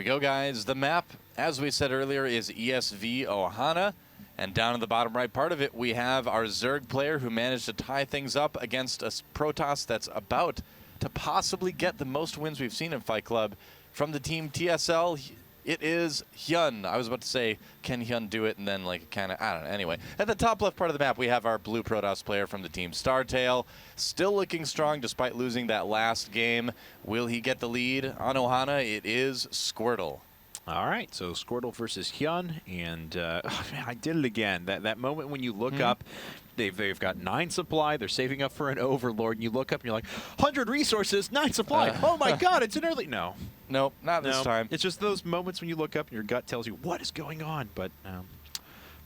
go, guys. The map, as we said earlier, is ESV Ohana. And down in the bottom right part of it, we have our Zerg player who managed to tie things up against a Protoss that's about to possibly get the most wins we've seen in Fight Club. From the team TSL, it is HyuN. I was about to say, can HyuN do it? And then, like, kind of, I don't know. Anyway, at the top left part of the map, we have our blue Protoss player from the team StarTale. Still looking strong despite losing that last game. Will he get the lead on Ohana? It is Squirtle. All right, so Squirtle versus HyuN, and oh man, I did it again. That moment when you look up, they've got 9 supply, they're saving up for an Overlord, and you look up and you're like, 100 resources, 9 supply. Oh my God, it's an early. No, nope, not this time. It's just those moments when you look up and your gut tells you what is going on. But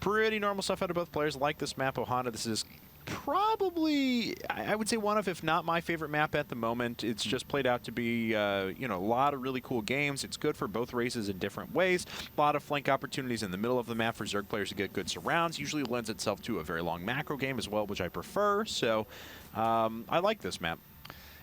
pretty normal stuff out of both players. Like this map, Ohana. This is probably, I would say, one of, if not my favorite map at the moment. It's just played out to be, you know, a lot of really cool games. It's good for both races in different ways. A lot of flank opportunities in the middle of the map for Zerg players to get good surrounds. Usually lends itself to a very long macro game as well, which I prefer. So I like this map.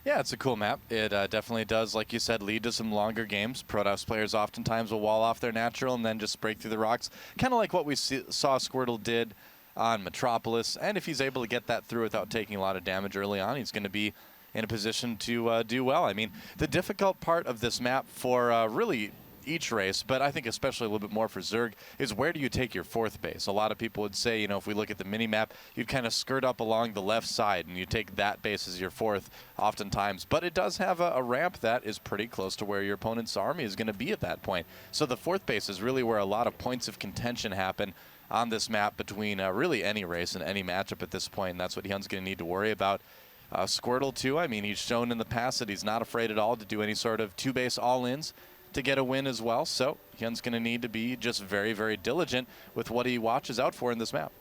Yeah, it's a cool map. It definitely does, like you said, lead to some longer games. Protoss players oftentimes will wall off their natural and then just break through the rocks. Kind of like what we saw Squirtle did on Metropolis, and if he's able to get that through without taking a lot of damage early on, he's going to be in a position to do well. I mean, the difficult part of this map for really each race, but I think especially a little bit more for Zerg, is where do you take your 4th base? A lot of people would say, you know, if we look at the mini-map, you'd kind of skirt up along the left side, and you take that base as your 4th oftentimes. But it does have a ramp that is pretty close to where your opponent's army is going to be at that point. So the 4th base is really where a lot of points of contention happen on this map between really any race and any matchup at this point, and that's what HyuN's going to need to worry about. Squirtle, too, I mean, he's shown in the past that he's not afraid at all to do any sort of 2-base all-ins to get a win as well, so HyuN's going to need to be just very, very diligent with what he watches out for in this map.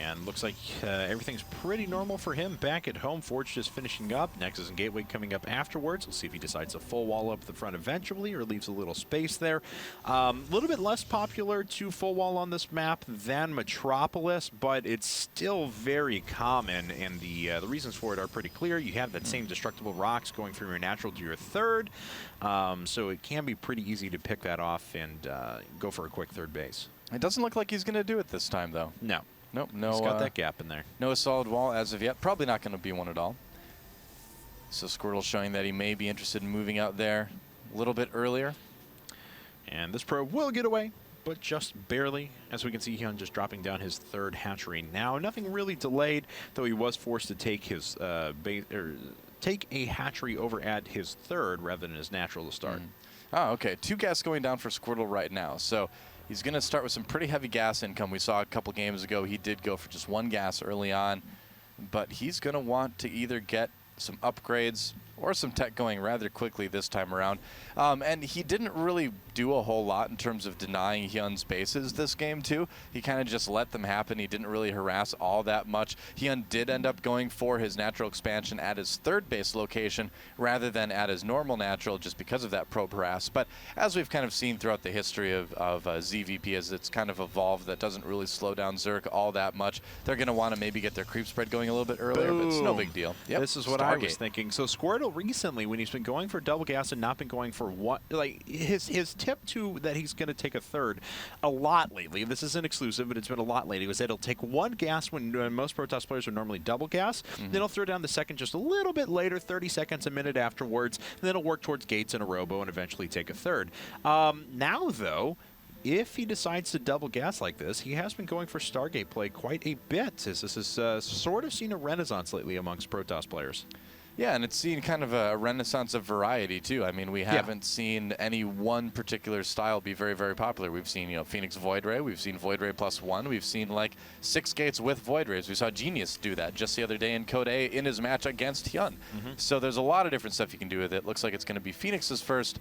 And looks like everything's pretty normal for him back at home. Forge just finishing up. Nexus and Gateway coming up afterwards. We'll see if he decides to full wall up the front eventually or leaves a little space there. A little bit less popular to full wall on this map than Metropolis, but it's still very common, and the reasons for it are pretty clear. You have that same destructible rocks going from your natural to your 3rd, so it can be pretty easy to pick that off and go for a quick 3rd base. It doesn't look like he's going to do it this time, though. No. Nope, no. He's got that gap in there. No solid wall as of yet. Probably not going to be one at all. So Squirtle showing that he may be interested in moving out there a little bit earlier. And this probe will get away, but just barely. As we can see, HyuN just dropping down his 3rd hatchery now. Nothing really delayed, though he was forced to take his take a hatchery over at his 3rd rather than his natural to start. Oh, okay. 2 gas going down for Squirtle right now. So he's going to start with some pretty heavy gas income. We saw a couple games ago he did go for just 1 gas early on, but he's going to want to either get some upgrades or some tech going rather quickly this time around. And he didn't really do a whole lot in terms of denying HyuN's bases this game, too. He kind of just let them happen. He didn't really harass all that much. HyuN did end up going for his natural expansion at his 3rd base location rather than at his normal natural just because of that probe harass. But as we've kind of seen throughout the history of ZVP, as it's kind of evolved, that doesn't really slow down Zerg all that much. They're going to want to maybe get their creep spread going a little bit earlier, but it's no big deal. Yep. This is what I was thinking. So Squirtle recently, when he's been going for double gas and not been going for one, like his tip to that he's going to take a 3rd a lot lately. This isn't exclusive, but it's been a lot lately. Was that he'll take 1 gas when most Protoss players are normally double gas. Then he'll throw down the 2nd just a little bit later, 30 seconds, a minute afterwards. And then he'll work towards gates and a robo and eventually take a 3rd. Now, though, if he decides to double gas like this, he has been going for Stargate play quite a bit. This has sort of seen a renaissance lately amongst Protoss players. Yeah, and it's seen kind of a renaissance of variety, too. I mean, we haven't seen any one particular style be very, very popular. We've seen, you know, Phoenix Void Ray. We've seen Void Ray +1. We've seen, like, 6 gates with Void Rays. We saw Genius do that just the other day in Code A in his match against HyuN. So there's a lot of different stuff you can do with it. Looks like it's going to be Phoenix's first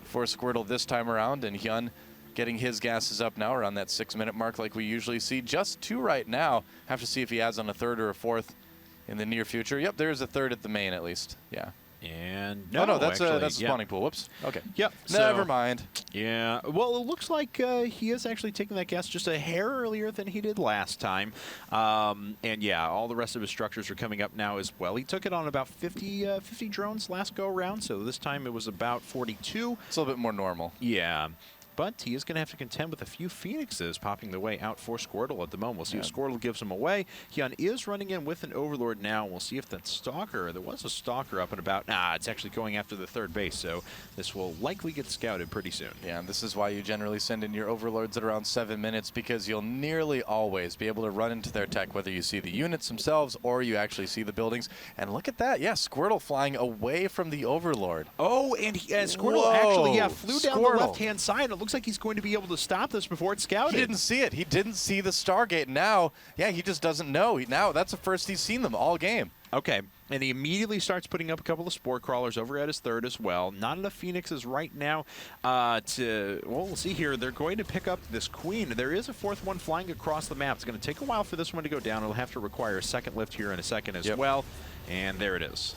for Squirtle this time around, and HyuN getting his gases up now around that 6-minute mark like we usually see. Just 2 right now. Have to see if he adds on a 3rd or a 4th in the near future. Yep, there's a 3rd at the main at least. Yeah. And no, that's actually, a spawning pool. Whoops. Okay. Yep. Never mind. Yeah. Well, it looks like he is actually taking that gas just a hair earlier than he did last time. And yeah, all the rest of his structures are coming up now as well. He took it on about 50 drones last go around, so this time it was about 42. It's a little bit more normal. Yeah. But he is going to have to contend with a few Phoenixes popping the way out for Squirtle at the moment. We'll see if Squirtle gives him away. HyuN is running in with an Overlord now. We'll see if that Stalker, there was a Stalker up and about. Nah, it's actually going after the third base, so this will likely get scouted pretty soon. Yeah, and this is why you generally send in your Overlords at around 7 minutes, because you'll nearly always be able to run into their tech, whether you see the units themselves or you actually see the buildings. And look at that. Yeah, Squirtle flying away from the Overlord. Oh, and Squirtle actually, flew down the left-hand side. It looks like he's going to be able to stop this before it's scouted. He didn't see it. He didn't see the Stargate. Now, yeah, he just doesn't know. Now, that's the first he's seen them all game. Okay, and he immediately starts putting up a couple of Spore Crawlers over at his third as well. Not enough Phoenixes right now well, we'll see here. They're going to pick up this Queen. There is a fourth one flying across the map. It's going to take a while for this one to go down. It'll have to require a second lift here in a second as well. And there it is.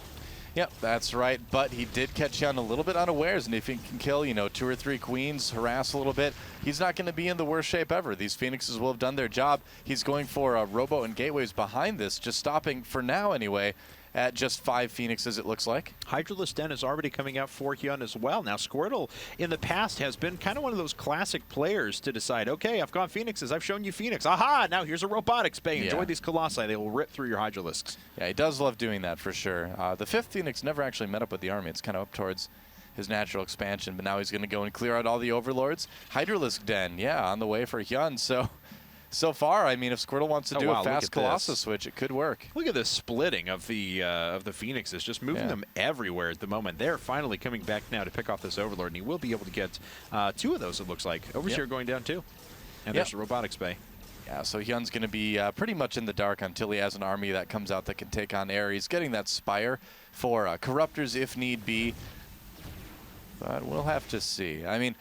Yep, that's right. But he did catch HyuN a little bit unawares, and if he can kill, 2 or 3 queens, harass a little bit, he's not going to be in the worst shape ever. These Phoenixes will have done their job. He's going for Robo and Gateways behind this, just stopping, for now anyway, at just 5 Phoenixes, it looks like. Hydralisk Den is already coming out for HyuN as well. Now, Squirtle in the past has been kind of one of those classic players to decide, okay, I've gone Phoenixes, I've shown you Phoenix. Aha, now here's a Robotics Bay. Enjoy these Colossi. They will rip through your Hydralisks. Yeah, he does love doing that for sure. The 5th Phoenix never actually met up with the army. It's kind of up towards his natural expansion, but now he's going to go and clear out all the Overlords. Hydralisk Den, on the way for HyuN, So far, I mean, if Squirtle wants to do a fast Colossus switch, it could work. Look at the splitting of the Phoenixes, just moving them everywhere at the moment. They're finally coming back now to pick off this Overlord, and he will be able to get 2 of those, it looks like. Overseer going down, too. And there's the Robotics Bay. Yeah, so HyuN's going to be pretty much in the dark until he has an army that comes out that can take on air. He's getting that Spire for Corruptors if need be, but we'll have to see. I mean,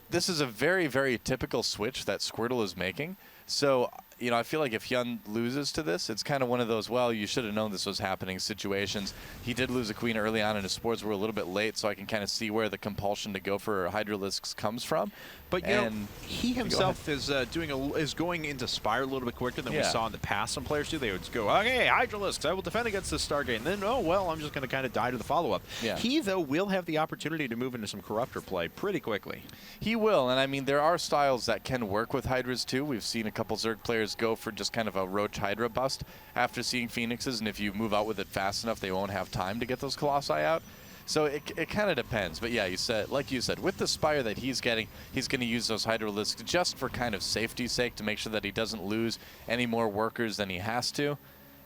this is a very, very typical switch that Squirtle is making. So, I feel like if HyuN loses to this, it's kind of one of those, well, you should have known this was happening situations. He did lose a queen early on, and his spores were a little bit late, so I can kind of see where the compulsion to go for Hydralisks comes from. But he himself is going into Spire a little bit quicker than we saw in the past. Some players do. They would go, okay, Hydralisks, I will defend against this Stargate. And then, oh, well, I'm just going to kind of die to the follow-up. Yeah. He, though, will have the opportunity to move into some Corruptor play pretty quickly. He will, and I mean, there are styles that can work with Hydras, too. We've seen a couple Zerg players go for just kind of a Roach Hydra bust after seeing Phoenixes, and if you move out with it fast enough, they won't have time to get those Colossi out. So it kind of depends. But yeah, like you said, with the Spire that he's getting, he's going to use those Hydralisks just for kind of safety's sake to make sure that he doesn't lose any more workers than he has to.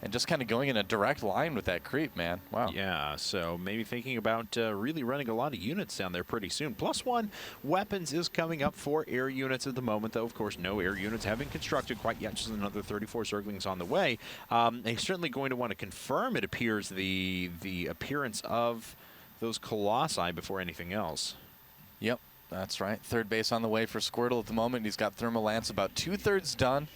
And just kind of going in a direct line with that creep, man. Wow. Yeah, so maybe thinking about really running a lot of units down there pretty soon. +1 weapons is coming up for air units at the moment, though, of course, no air units have been constructed quite yet. Just another 34 Zerglings on the way. They're certainly going to want to confirm, it appears, the appearance of those Colossi before anything else. Yep, that's right. Third base on the way for Squirtle at the moment. He's got Thermal Lance about 2/3 done.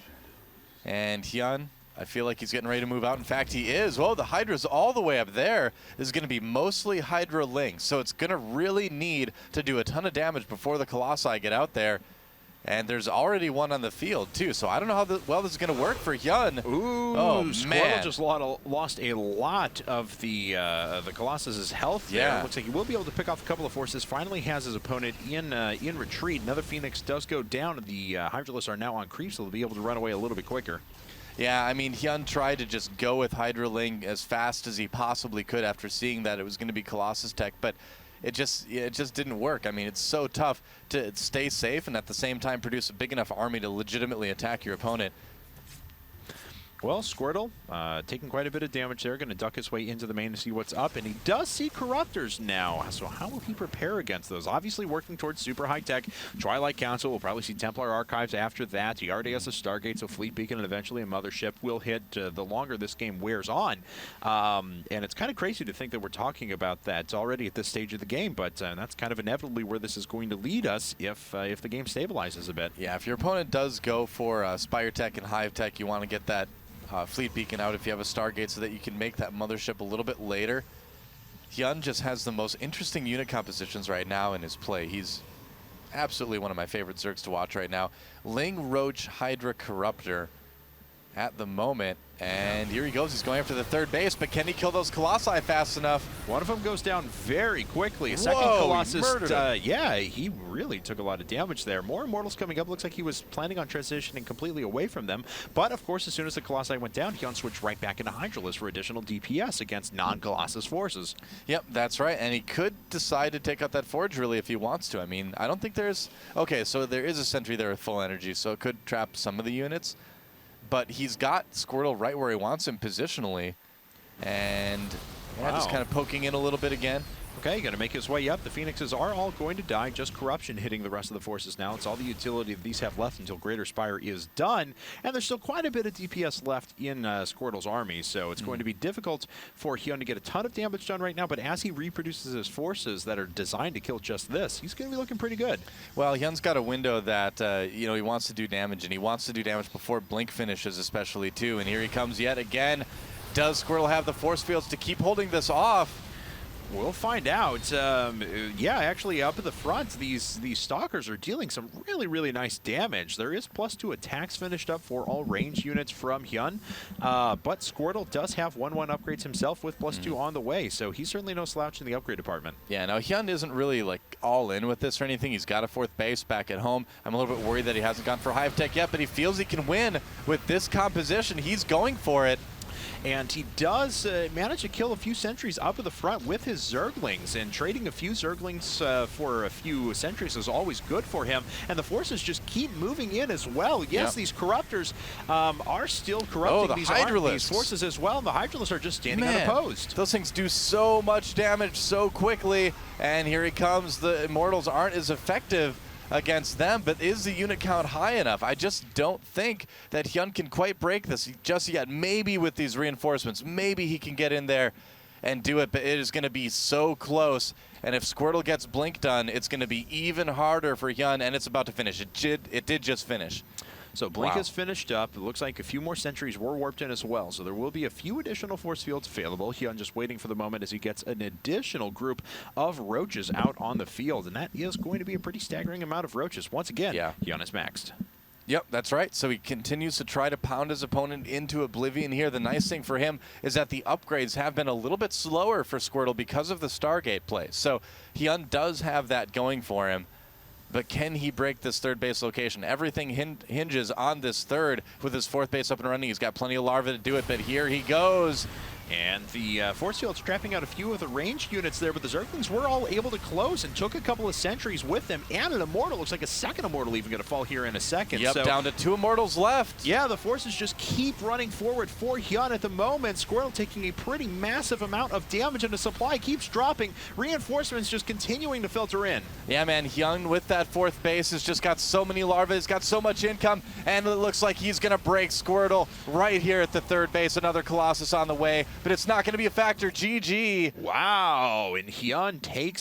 And HyuN, I feel like he's getting ready to move out. In fact, he is. Whoa, the Hydra's all the way up there. This is going to be mostly Hydra Link, so it's going to really need to do a ton of damage before the Colossi get out there. And there's already one on the field, too, so I don't know how well this is going to work for HyuN. Ooh, oh, Squirtle man. just lost a lot of the Colossus' health there. Looks like he will be able to pick off a couple of forces. Finally has his opponent in retreat. Another Phoenix does go down. The Hydralisks are now on creep, so they'll be able to run away a little bit quicker. Yeah, I mean, HyuN tried to just go with Hydraling as fast as he possibly could after seeing that it was going to be Colossus tech, but it just didn't work. I mean, it's so tough to stay safe and at the same time produce a big enough army to legitimately attack your opponent. Well, Squirtle taking quite a bit of damage there, going to duck his way into the main to see what's up, and he does see Corruptors now. So how will he prepare against those? Obviously working towards super high-tech. Twilight Council, we'll probably see Templar Archives after that. He already has a Stargate, so Fleet Beacon and eventually a Mothership will hit the longer this game wears on. And it's kind of crazy to think that we're talking about that already at this stage of the game, but that's kind of inevitably where this is going to lead us if the game stabilizes a bit. Yeah, if your opponent does go for Spire Tech and Hive Tech, you want to get that Fleet Beacon out if you have a Stargate so that you can make that Mothership a little bit later. HyuN just has the most interesting unit compositions right now in his play. He's absolutely one of my favorite Zergs to watch right now. Ling, Roach, Hydra, Corruptor at the moment. And here he goes. He's going after the third base, but can he kill those Colossi fast enough? One of them goes down very quickly. A second Whoa, Colossus, yeah, he really took a lot of damage there. More Immortals coming up. Looks like he was planning on transitioning completely away from them. But, of course, as soon as the Colossi went down, HyuN switched right back into Hydralisk for additional DPS against non-Colossus forces. Yep, that's right. And he could decide to take out that Forge, really, if he wants to. I mean, I don't think there's... Okay, so there is a Sentry there with full energy, so it could trap some of the units. But he's got Squirtle right where he wants him positionally. And yeah, just kind of poking in a little bit again. Okay, going to make his way up. The Phoenixes are all going to die. Just Corruption hitting the rest of the forces now. It's all the utility that these have left until Greater Spire is done. And there's still quite a bit of DPS left in Squirtle's army, so it's going to be difficult for HyuN to get a ton of damage done right now. But as he reproduces his forces that are designed to kill just this, he's going to be looking pretty good. Well, HyuN's got a window that, you know, he wants to do damage, and he wants to do damage before Blink finishes especially, too. And here he comes yet again. Does Squirtle have the force fields to keep holding this off? We'll find out. Yeah, actually, up at the front, these Stalkers are dealing some really, really nice damage. There is +2 attacks finished up for all range units from HyuN, but Squirtle does have 1/1 upgrades himself with +2 on the way, so he's certainly no slouch in the upgrade department. Yeah, now HyuN isn't really like all in with this or anything. He's got a 4th base back at home. I'm a little bit worried that he hasn't gone for Hive Tech yet, but he feels he can win with this composition. He's going for it. And he does manage to kill a few sentries up at the front with his Zerglings, and trading a few Zerglings for a few sentries is always good for him. And the forces just keep moving in as well. Yes, these Corruptors are still corrupting these forces as well, and the Hydralisks are just standing unopposed. Those things do so much damage so quickly, and here he comes. The Immortals aren't as effective against them, but is the unit count high enough? I just don't think that HyuN can quite break this just yet. Maybe with these reinforcements, maybe he can get in there and do it, but it is going to be so close. And if Squirtle gets Blink done, it's going to be even harder for HyuN, and it's about to finish. It did just finish. So Blink is finished up. It looks like a few more sentries were warped in as well. So there will be a few additional force fields available. HyuN just waiting for the moment as he gets an additional group of Roaches out on the field. And that is going to be a pretty staggering amount of Roaches. Once again, HyuN is maxed. Yep, that's right. So he continues to try to pound his opponent into oblivion here. The nice thing for him is that the upgrades have been a little bit slower for Squirtle because of the Stargate play. So HyuN does have that going for him. But can he break this 3rd base location? Everything hinges on this 3rd with his 4th base up and running. He's got plenty of larvae to do it, but here he goes. And the force field's trapping out a few of the ranged units there, but the Zerglings were all able to close and took a couple of sentries with them, and an Immortal. Looks like a second Immortal even going to fall here in a second. Yep, so, down to 2 Immortals left. Yeah, the forces just keep running forward for HyuN at the moment. Squirtle taking a pretty massive amount of damage, and the supply keeps dropping. Reinforcements just continuing to filter in. Yeah, man, HyuN with that 4th base has just got so many larvae. He's got so much income, and it looks like he's going to break Squirtle right here at the 3rd base. Another Colossus on the way, but it's not going to be a factor. GG. Wow, and HyuN takes